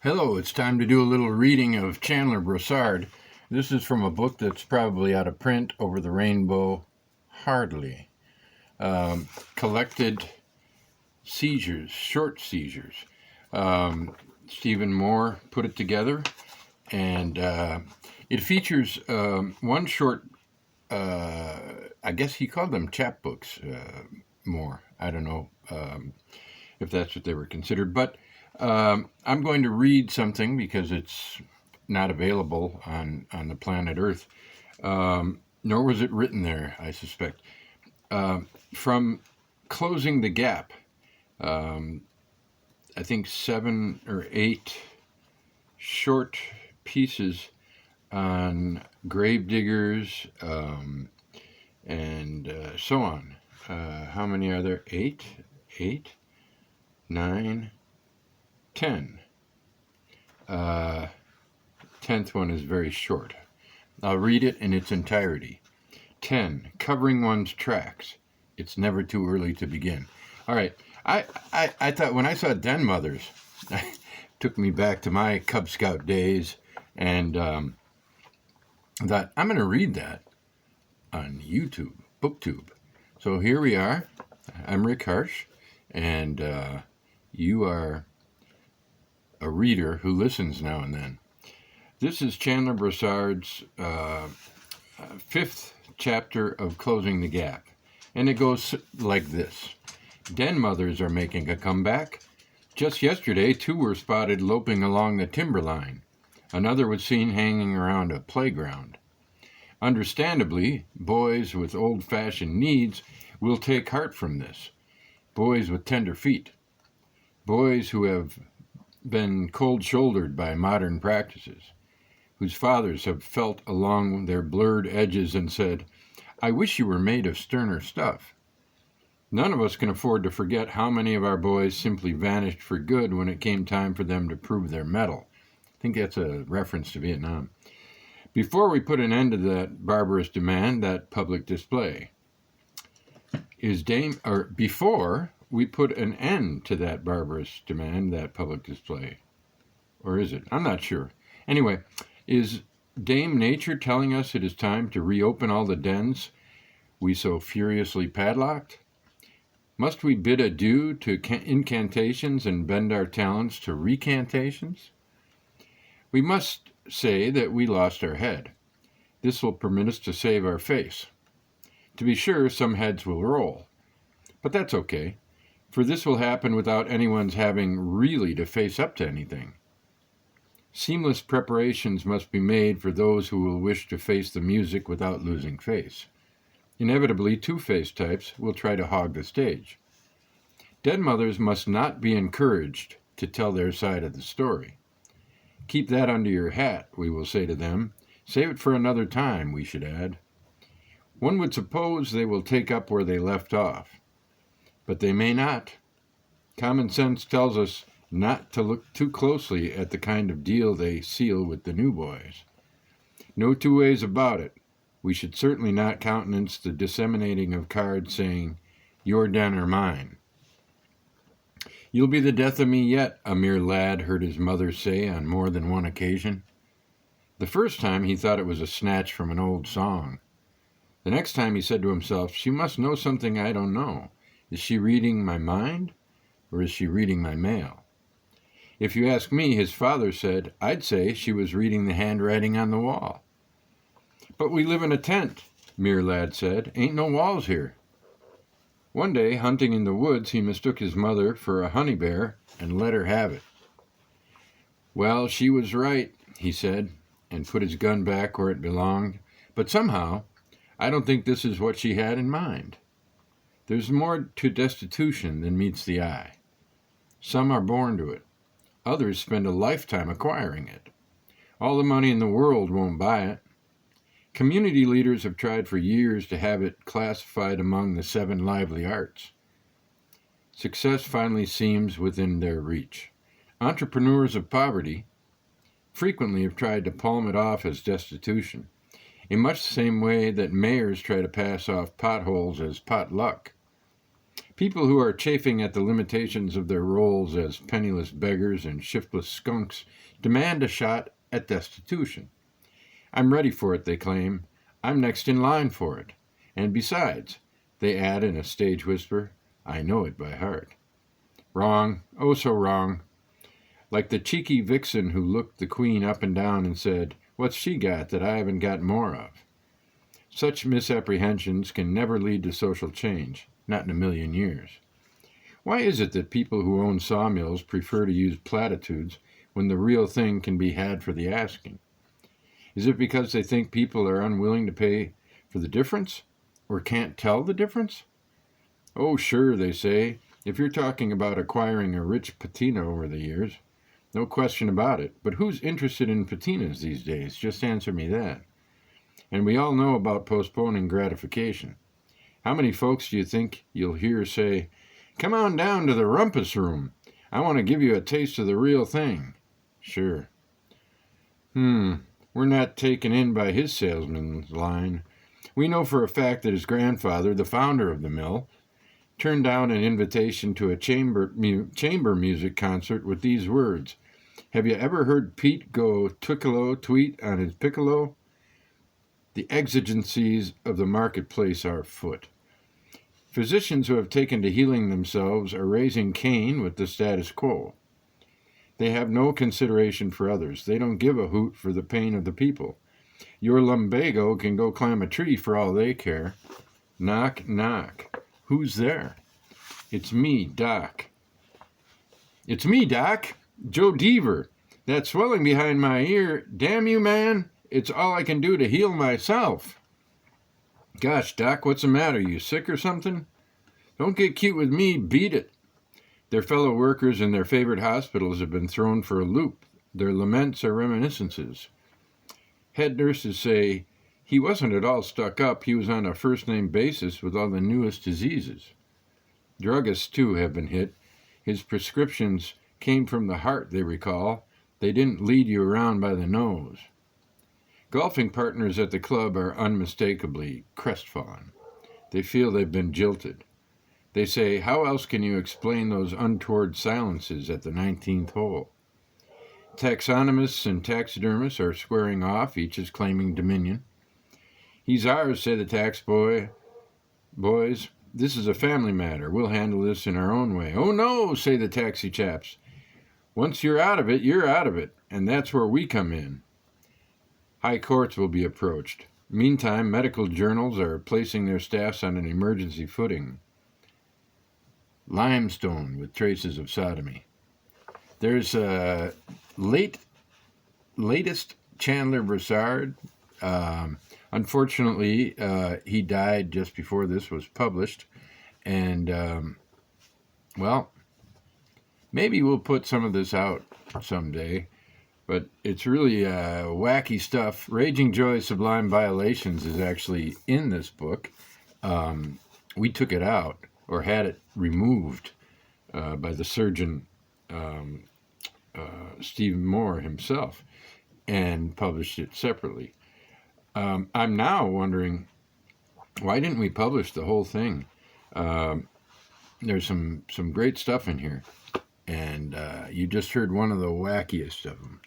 Hello, it's time to do a little reading of Chandler Brossard. This is from a book that's probably out of print, Over the Rainbow, hardly. Collected seizures, short seizures. Stephen Moore put it together, and it features one short, I guess he called them chapbooks, Moore. I don't know if that's what they were considered, but I'm going to read something because it's not available on the planet Earth, nor was it written there, I suspect. From Closing the Gap, I think 7 or 8 short pieces on gravediggers and so on. How many are there? 8, 9, 10. 10th one is very short. I'll read it in its entirety. 10. Covering one's tracks. It's never too early to begin. All right. I thought when I saw Den Mothers, it took me back to my Cub Scout days, and thought, I'm going to read that on YouTube, BookTube. So here we are. I'm Rick Harsh, and you are a reader who listens now and then. This is Chandler Brossard's 5th chapter of Closing the Gap, and it goes like this. Den mothers are making a comeback. Just yesterday, 2 were spotted loping along the timberline. Another was seen hanging around a playground. Understandably, boys with old-fashioned needs will take heart from this. Boys with tender feet. Boys who have been cold-shouldered by modern practices, whose fathers have felt along their blurred edges and said, I wish you were made of sterner stuff. None of us can afford to forget how many of our boys simply vanished for good when it came time for them to prove their mettle. I think that's a reference to Vietnam. Before we put an end to that barbarous demand, that public display, before we put an end to that barbarous demand, that public display. Or is it? I'm not sure. Anyway, is Dame Nature telling us it is time to reopen all the dens we so furiously padlocked? Must we bid adieu to incantations and bend our talents to recantations? We must say that we lost our head. This will permit us to save our face. To be sure, some heads will roll. But that's okay, for this will happen without anyone's having really to face up to anything. Seamless preparations must be made for those who will wish to face the music without losing face. Inevitably, two-faced types will try to hog the stage. Dead mothers must not be encouraged to tell their side of the story. Keep that under your hat, we will say to them. Save it for another time, we should add. One would suppose they will take up where they left off. But they may not. Common sense tells us not to look too closely at the kind of deal they seal with the new boys. No two ways about it. We should certainly not countenance the disseminating of cards saying, your den or mine. You'll be the death of me yet, a mere lad heard his mother say on more than one occasion. The first time he thought it was a snatch from an old song. The next time he said to himself, she must know something I don't know. Is she reading my mind, or is she reading my mail? If you ask me, his father said, I'd say she was reading the handwriting on the wall. But we live in a tent, mere lad said. Ain't no walls here. One day, hunting in the woods, he mistook his mother for a honey bear and let her have it. Well, she was right, he said, and put his gun back where it belonged. But somehow, I don't think this is what she had in mind. There's more to destitution than meets the eye. Some are born to it. Others spend a lifetime acquiring it. All the money in the world won't buy it. Community leaders have tried for years to have it classified among the 7 lively arts. Success finally seems within their reach. Entrepreneurs of poverty frequently have tried to palm it off as destitution, in much the same way that mayors try to pass off potholes as pot luck. People who are chafing at the limitations of their roles as penniless beggars and shiftless skunks demand a shot at destitution. I'm ready for it, they claim. I'm next in line for it. And besides, they add in a stage whisper, I know it by heart. Wrong, oh so wrong. Like the cheeky vixen who looked the queen up and down and said, what's she got that I haven't got more of? Such misapprehensions can never lead to social change, not in a million years. Why is it that people who own sawmills prefer to use platitudes when the real thing can be had for the asking? Is it because they think people are unwilling to pay for the difference, or can't tell the difference? Oh, sure, they say, if you're talking about acquiring a rich patina over the years, no question about it. But who's interested in patinas these days? Just answer me that. And we all know about postponing gratification. How many folks do you think you'll hear say, come on down to the rumpus room. I want to give you a taste of the real thing. Sure. We're not taken in by his salesman's line. We know for a fact that his grandfather, the founder of the mill, turned down an invitation to a chamber music concert with these words, have you ever heard Pete go tweet on his piccolo? The exigencies of the marketplace are afoot. Physicians who have taken to healing themselves are raising Cain with the status quo. They have no consideration for others. They don't give a hoot for the pain of the people. Your lumbago can go climb a tree for all they care. Knock, knock. Who's there? It's me, Doc. It's me, Doc. Joe Deaver. That swelling behind my ear, damn you, man. It's all I can do to heal myself. Gosh, Doc, what's the matter? You sick or something? Don't get cute with me, beat it. Their fellow workers in their favorite hospitals have been thrown for a loop. Their laments are reminiscences. Head nurses say, he wasn't at all stuck up. He was on a first-name basis with all the newest diseases. Druggists, too, have been hit. His prescriptions came from the heart, they recall. They didn't lead you around by the nose. Golfing partners at the club are unmistakably crestfallen. They feel they've been jilted. They say, how else can you explain those untoward silences at the 19th hole? Taxonomists and taxidermists are squaring off, each is claiming dominion. He's ours, say the tax boys. This is a family matter. We'll handle this in our own way. Oh no, say the taxi chaps. Once you're out of it, you're out of it, and that's where we come in. High courts will be approached. Meantime, medical journals are placing their staffs on an emergency footing. Limestone with traces of sodomy. There's a latest Chandler Brossard. Unfortunately, he died just before this was published. And, maybe we'll put some of this out someday. But it's really wacky stuff. Raging Joy, Sublime Violations is actually in this book. We took it out, or had it removed by the surgeon Stephen Moore himself, and published it separately. I'm now wondering, why didn't we publish the whole thing? There's some great stuff in here, and you just heard one of the wackiest of them.